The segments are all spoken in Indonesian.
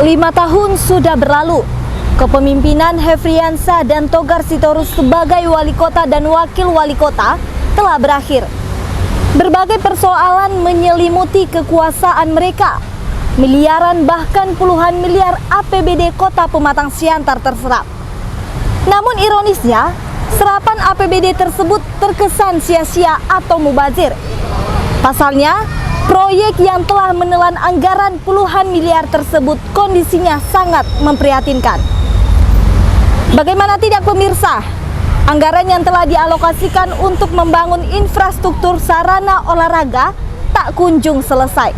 5 tahun sudah berlalu. Kepemimpinan Hefriansah dan Togar Sitorus sebagai wali kota dan wakil wali kota telah berakhir. Berbagai persoalan menyelimuti kekuasaan mereka. Miliaran bahkan puluhan miliar APBD Kota Pematang Siantar terserap. Namun ironisnya, serapan APBD tersebut terkesan sia-sia atau mubazir. Pasalnya, proyek yang telah menelan anggaran puluhan miliar tersebut kondisinya sangat memprihatinkan. Bagaimana tidak pemirsa, anggaran yang telah dialokasikan untuk membangun infrastruktur sarana olahraga tak kunjung selesai.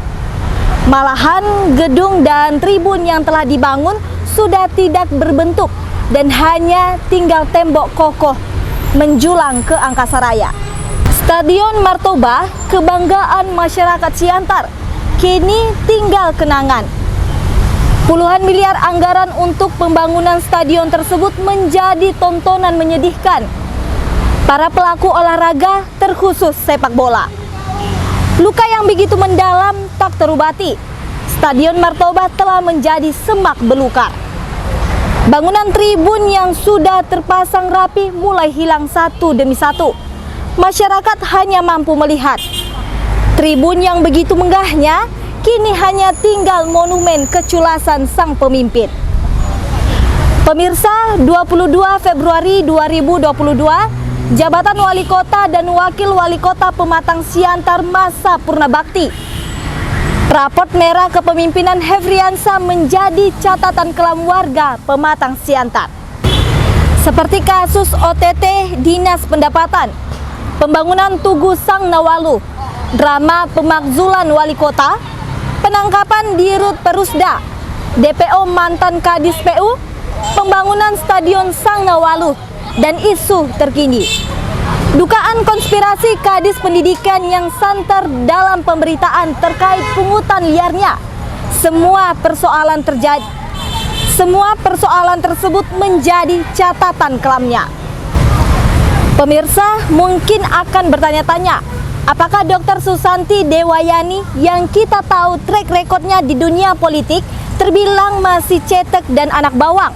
Malahan gedung dan tribun yang telah dibangun sudah tidak berbentuk dan hanya tinggal tembok kokoh menjulang ke angkasa raya. Stadion Martoba, kebanggaan masyarakat Siantar, kini tinggal kenangan. Puluhan miliar anggaran untuk pembangunan stadion tersebut menjadi tontonan menyedihkan para pelaku olahraga, terkhusus sepak bola. Luka yang begitu mendalam tak terobati. Stadion Martoba telah menjadi semak belukar. Bangunan tribun yang sudah terpasang rapi mulai hilang satu demi satu. Masyarakat hanya mampu melihat. Tribun yang begitu megahnya kini hanya tinggal monumen keculasan sang pemimpin. Pemirsa, 22 Februari 2022, jabatan wali kota dan wakil wali kota Pematang Siantar masa purna bakti. Raport merah kepemimpinan Hefriansah menjadi catatan kelam warga Pematang Siantar. Seperti kasus OTT Dinas Pendapatan, pembangunan Tugu Sang Nawalu, drama pemakzulan wali kota, penangkapan Dirut Perusda, DPO mantan Kadis PU, pembangunan Stadion Sang Nawalu, dan isu terkini dugaan konspirasi Kadis Pendidikan yang santer dalam pemberitaan terkait pungutan liarnya. Semua persoalan tersebut menjadi catatan kelamnya. Pemirsa mungkin akan bertanya-tanya, apakah Dr. Susanti Dewayani yang kita tahu track recordnya di dunia politik terbilang masih cetek dan anak bawang?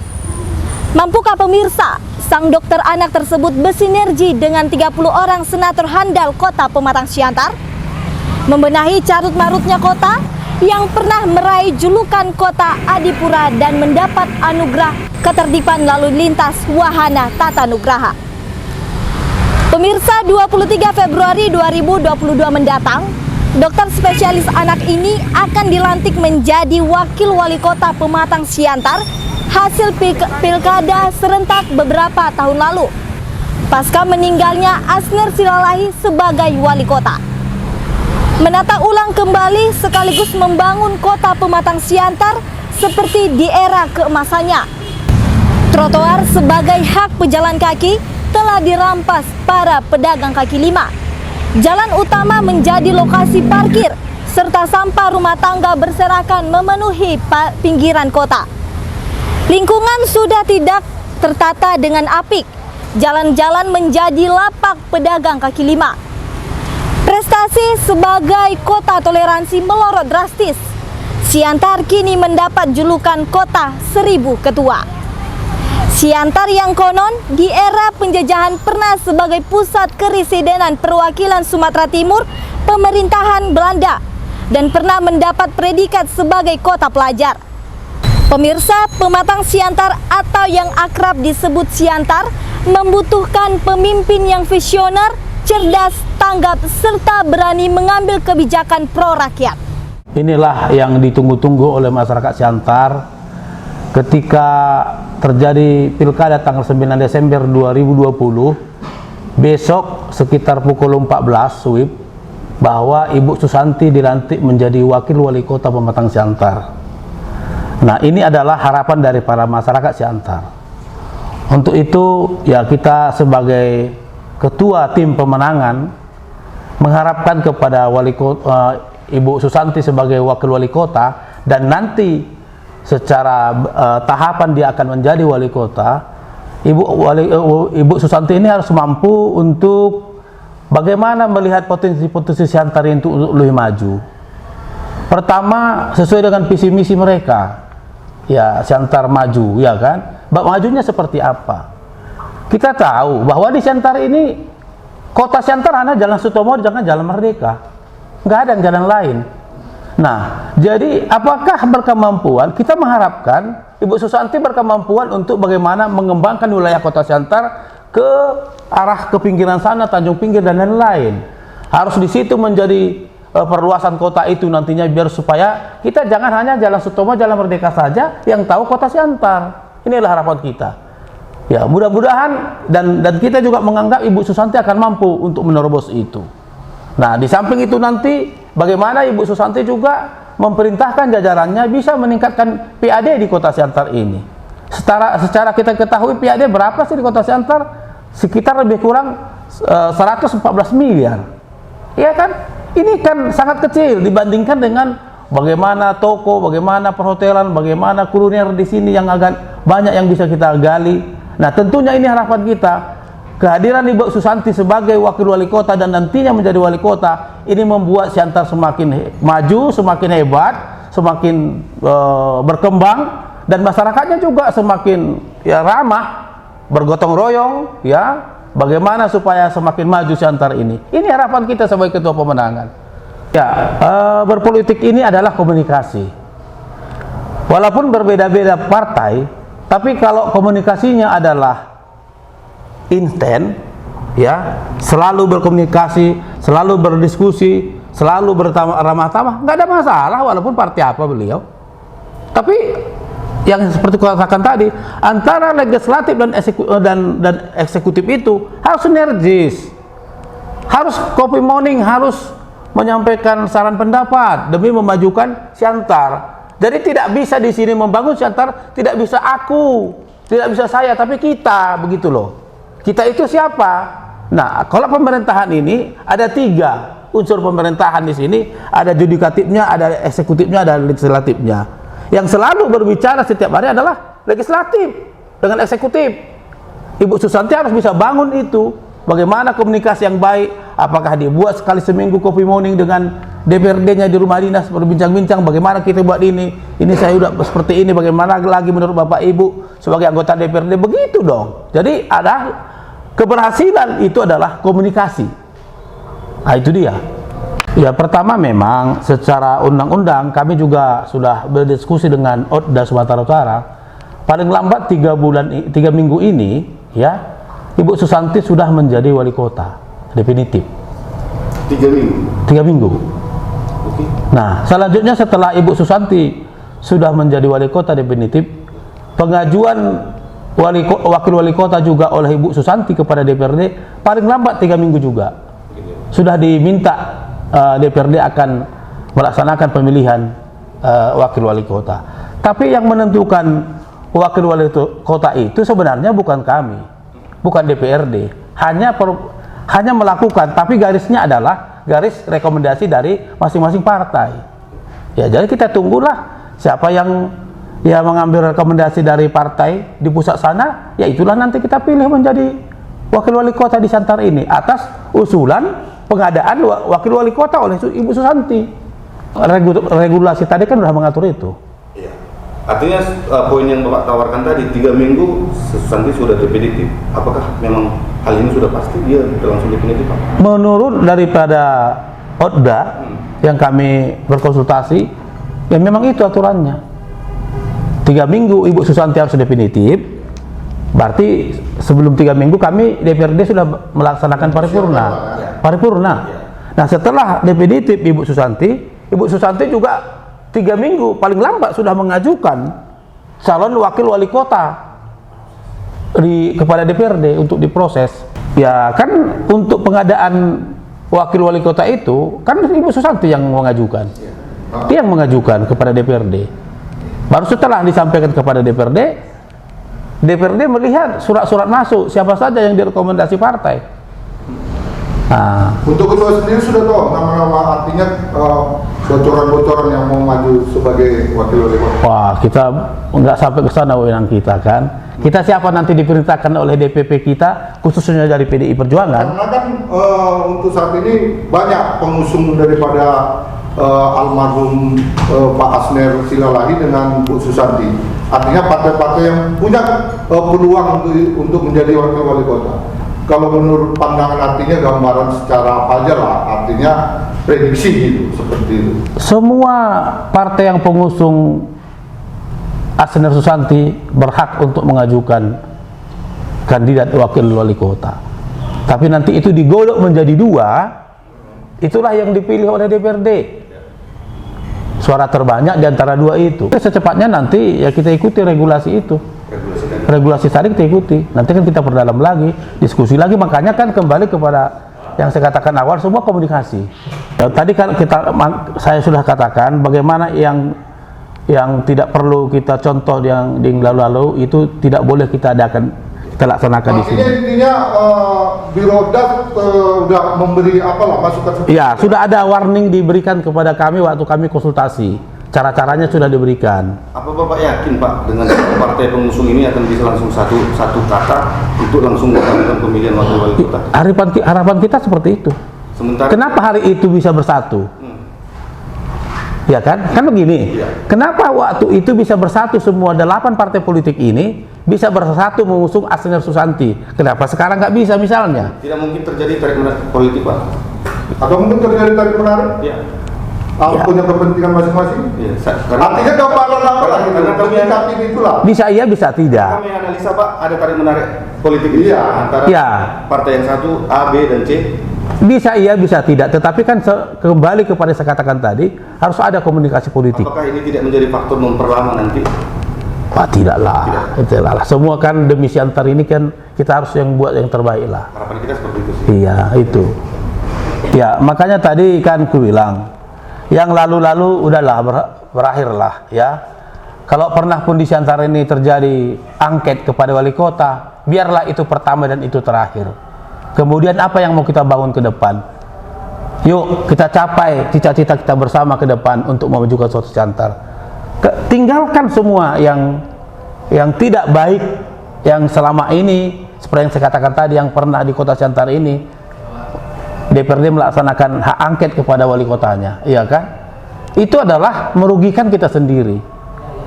Mampukah pemirsa sang dokter anak tersebut bersinergi dengan 30 orang senator handal Kota Pematang Siantar membenahi carut-marutnya kota yang pernah meraih julukan Kota Adipura dan mendapat anugerah ketertiban lalu lintas wahana tata nugraha? Pemirsa, 23 Februari 2022 mendatang, dokter spesialis anak ini akan dilantik menjadi wakil wali kota Pematang Siantar hasil pilkada serentak beberapa tahun lalu, pasca meninggalnya Asner Silalahi sebagai wali kota. Menata ulang kembali sekaligus membangun kota Pematang Siantar seperti di era keemasannya. Trotoar sebagai hak pejalan kaki telah dirampas para pedagang kaki lima. Jalan utama menjadi lokasi parkir, serta sampah rumah tangga berserakan memenuhi pinggiran kota. Lingkungan sudah tidak tertata dengan apik. Jalan-jalan menjadi lapak pedagang kaki lima. Prestasi sebagai kota toleransi melorot drastis. Siantar kini mendapat julukan kota 1000 ketua. Siantar yang konon di era penjajahan pernah sebagai pusat keresidenan perwakilan Sumatera Timur pemerintahan Belanda dan pernah mendapat predikat sebagai kota pelajar. Pemirsa, Pematang Siantar atau yang akrab disebut Siantar membutuhkan pemimpin yang visioner, cerdas, tanggap, serta berani mengambil kebijakan pro rakyat. Inilah yang ditunggu-tunggu oleh masyarakat Siantar ketika terjadi pilkada tanggal 9 Desember 2020, besok sekitar pukul 14 WIB, bahwa Ibu Susanti dilantik menjadi wakil wali kota Pematang Siantar. Nah, ini adalah harapan dari para masyarakat Siantar. Untuk itu, ya kita sebagai ketua tim pemenangan mengharapkan kepada Ibu Susanti sebagai wakil wali kota, dan nanti secara tahapan dia akan menjadi wali kota. Ibu Susanti ini harus mampu untuk bagaimana melihat potensi-potensi Siantar untuk lebih maju. Pertama, sesuai dengan visi misi mereka. ya Siantar maju, ya kan? Majunya seperti apa? Kita tahu bahwa di Siantar ini, kota Siantar hanya Jalan Sutomo, jangan Jalan Merdeka, nggak ada jalan lain. Nah, jadi apakah berkemampuan? Kita mengharapkan Ibu Susanti berkemampuan untuk bagaimana mengembangkan wilayah kota Siantar ke arah ke pinggiran sana, Tanjung Pinggir dan lain-lain. Harus di situ menjadi perluasan kota itu nantinya, biar supaya kita jangan hanya Jalan Sutomo, Jalan Merdeka saja yang tahu kota Siantar. Inilah harapan kita. Ya, mudah-mudahan dan kita juga menganggap Ibu Susanti akan mampu untuk menerobos itu. Nah, di samping itu nanti bagaimana Ibu Susanti juga memerintahkan jajarannya bisa meningkatkan PAD di kota Siantar ini. Secara kita ketahui PAD berapa sih di kota Siantar? Sekitar lebih kurang 114 miliar. Iya kan? Ini kan sangat kecil dibandingkan dengan bagaimana toko, bagaimana perhotelan, bagaimana kuliner di sini yang agak banyak yang bisa kita gali. Nah, tentunya ini harapan kita. Kehadiran Ibu Susanti sebagai wakil wali kota dan nantinya menjadi wali kota ini membuat Siantar semakin maju, semakin hebat, semakin berkembang, dan masyarakatnya juga semakin ya ramah, bergotong royong, ya. Bagaimana supaya semakin maju Siantar ini? Ini harapan kita sebagai ketua pemenangan. Ya, berpolitik ini adalah komunikasi. Walaupun berbeda-beda partai, tapi kalau komunikasinya adalah intent, ya, selalu berkomunikasi, selalu berdiskusi, selalu ramah tamah, nggak ada masalah walaupun partai apa beliau. Tapi yang seperti katakan tadi, antara legislatif dan eksekutif itu harus sinergis, harus copy morning, harus menyampaikan saran pendapat demi memajukan Siantar. Jadi tidak bisa di sini membangun Siantar, tidak bisa aku, tidak bisa saya, tapi kita, begitu loh. Kita itu siapa? Nah, kalau pemerintahan ini ada 3 unsur pemerintahan di sini, ada yudikatifnya, ada eksekutifnya, ada legislatifnya. Yang selalu berbicara setiap hari adalah legislatif dengan eksekutif. Ibu Susanti harus bisa bangun itu. Bagaimana komunikasi yang baik? Apakah dibuat sekali seminggu kopi morning dengan DPRD-nya di rumah dinas, berbincang-bincang bagaimana kita buat ini saya udah seperti ini, bagaimana lagi menurut Bapak Ibu sebagai anggota DPRD, begitu dong. Jadi ada keberhasilan itu adalah komunikasi. Nah, itu dia. Ya, pertama memang secara undang-undang kami juga sudah berdiskusi dengan Otda Sumatera Utara. Paling lambat 3 minggu ini, ya, Ibu Susanti sudah menjadi wali kota definitif. 3 minggu. 3 minggu. Oke. Nah, selanjutnya setelah Ibu Susanti sudah menjadi wali kota definitif, pengajuan wakil wali kota juga oleh Ibu Susanti kepada DPRD paling lambat 3 minggu juga. Sudah diminta DPRD akan melaksanakan pemilihan wakil wali kota. Tapi yang menentukan wakil wali kota itu sebenarnya bukan kami, bukan DPRD, hanya melakukan, tapi garisnya adalah garis rekomendasi dari masing-masing partai. Ya, jadi kita tunggulah siapa yang mengambil rekomendasi dari partai di pusat sana, ya itulah nanti kita pilih menjadi wakil wali kota di Siantar ini atas usulan pengadaan wakil wali kota oleh Ibu Susanti. Regulasi tadi kan sudah mengatur itu. Iya. Artinya poin yang Bapak tawarkan tadi 3 minggu Susanti sudah definitif. Apakah memang hal ini sudah pasti dia langsung definitif, Pak? Menurut daripada Otda yang kami berkonsultasi, ya memang itu aturannya. 3 minggu Ibu Susanti harus definitif. Berarti sebelum 3 minggu kami DPRD sudah melaksanakan paripurna. Nah, setelah definitif Ibu Susanti juga 3 minggu paling lambat sudah mengajukan calon wakil wali kota kepada DPRD untuk diproses. Ya kan, untuk pengadaan wakil wali kota itu kan Ibu Susanti yang mengajukan. Dia yang mengajukan kepada DPRD. Baru setelah disampaikan kepada DPRD melihat surat-surat masuk siapa saja yang direkomendasi partai. Nah, untuk ketua sendiri sudah tahu nama-nama, artinya bocoran-bocoran yang mau maju sebagai wakil wali kota. wah, kita nggak sampai ke sana wewenang kita kan. Kita siapa nanti diperintahkan oleh DPP kita, khususnya dari PDI Perjuangan. Karena kan untuk saat ini banyak pengusung daripada almarhum Pak Asner Silalahi dengan Bu Susanti. Artinya partai-partai yang punya peluang untuk menjadi wakil wali kota. Kalau menurut pandangan artinya gambaran secara apa aja lah, artinya prediksi gitu, seperti itu. Semua partai yang pengusung Asner Susanti berhak untuk mengajukan kandidat wakil wali kota. Tapi nanti itu digodok menjadi 2, itulah yang dipilih oleh DPRD. Suara terbanyak di antara 2 itu. Secepatnya nanti ya kita ikuti regulasi itu. Regulasi tadi kita ikuti. Nanti kan kita perdalam lagi, diskusi lagi. Makanya kan kembali kepada yang saya katakan awal, semua komunikasi. Ya, tadi kan saya sudah katakan bagaimana yang tidak perlu kita contoh yang di lalu-lalu itu tidak boleh kita adakan, kita laksanakan di sini. Intinya Biro Das sudah memberi masukan seperti ya, sudah ada warning diberikan kepada kami waktu kami konsultasi. Cara-caranya sudah diberikan. Apa Bapak yakin Pak dengan partai pengusung ini akan bisa langsung satu kata untuk langsung melakukan pemilihan wakil wali kota? Harapan kita seperti itu. Sementara kenapa hari itu bisa bersatu? Ya kan? Kan begini. Ya. Kenapa waktu itu bisa bersatu semua 8 partai politik ini bisa bersatu mengusung Asner Susanti? Kenapa sekarang nggak bisa misalnya? tidak mungkin terjadi tarik-menarik politik Pak? Atau mungkin terjadi tarik-menarik? Ya. Punya kepentingan masing-masing. Ya, Artinya gambaran apa lah gitu. Menyikapi itulah. Bisa iya, bisa tidak. Kami analisa Pak, ada tarik-menarik politik antara partai yang satu A, B, dan C. Bisa iya, bisa tidak. Tetapi kan kembali kepada saya katakan tadi, harus ada komunikasi politik. Apakah ini tidak menjadi faktor memperlama nanti? Pak, tidaklah. Semua kan demi Siantar ini kan kita harus yang buat yang terbaik lah. Harapan kita seperti itu sih. Iya, itu. Ya, makanya tadi kan ku bilang, yang lalu-lalu udahlah berakhirlah ya. Kalau pernah pun di Siantar ini terjadi angket kepada wali kota, biarlah itu pertama dan itu terakhir. Kemudian apa yang mau kita bangun ke depan? Yuk kita capai cita-cita kita bersama ke depan untuk memajukan suatu Siantar. Tinggalkan semua yang tidak baik, yang selama ini seperti yang saya katakan tadi, yang pernah di kota Siantar ini DPRD melaksanakan hak angket kepada wali kotanya, iya kan? Itu adalah merugikan kita sendiri.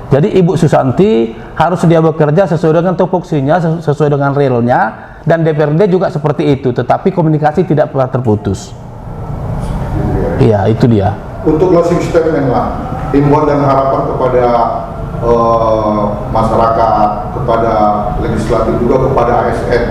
Jadi Ibu Susanti harus dia bekerja sesuai dengan tupoksinya, sesuai dengan realnya, dan DPRD juga seperti itu. Tetapi komunikasi tidak pernah terputus. Iya, itu dia. Untuk closing statement lah, himbauan dan harapan kepada masyarakat, kepada legislatif juga kepada ASN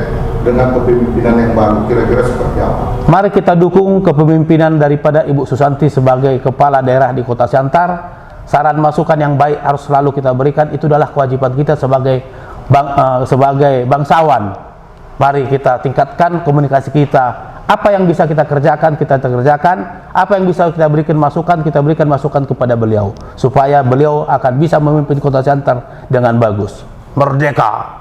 dengan kepemimpinan yang baru, kira-kira seperti apa? Mari kita dukung kepemimpinan daripada Ibu Susanti sebagai kepala daerah di Kota Siantar. Saran masukan yang baik harus selalu kita berikan. Itu adalah kewajiban kita sebagai bangsawan. Mari kita tingkatkan komunikasi kita. Apa yang bisa kita kerjakan, kita kerjakan. Apa yang bisa kita berikan masukan kepada beliau, supaya beliau akan bisa memimpin Kota Siantar dengan bagus. Merdeka!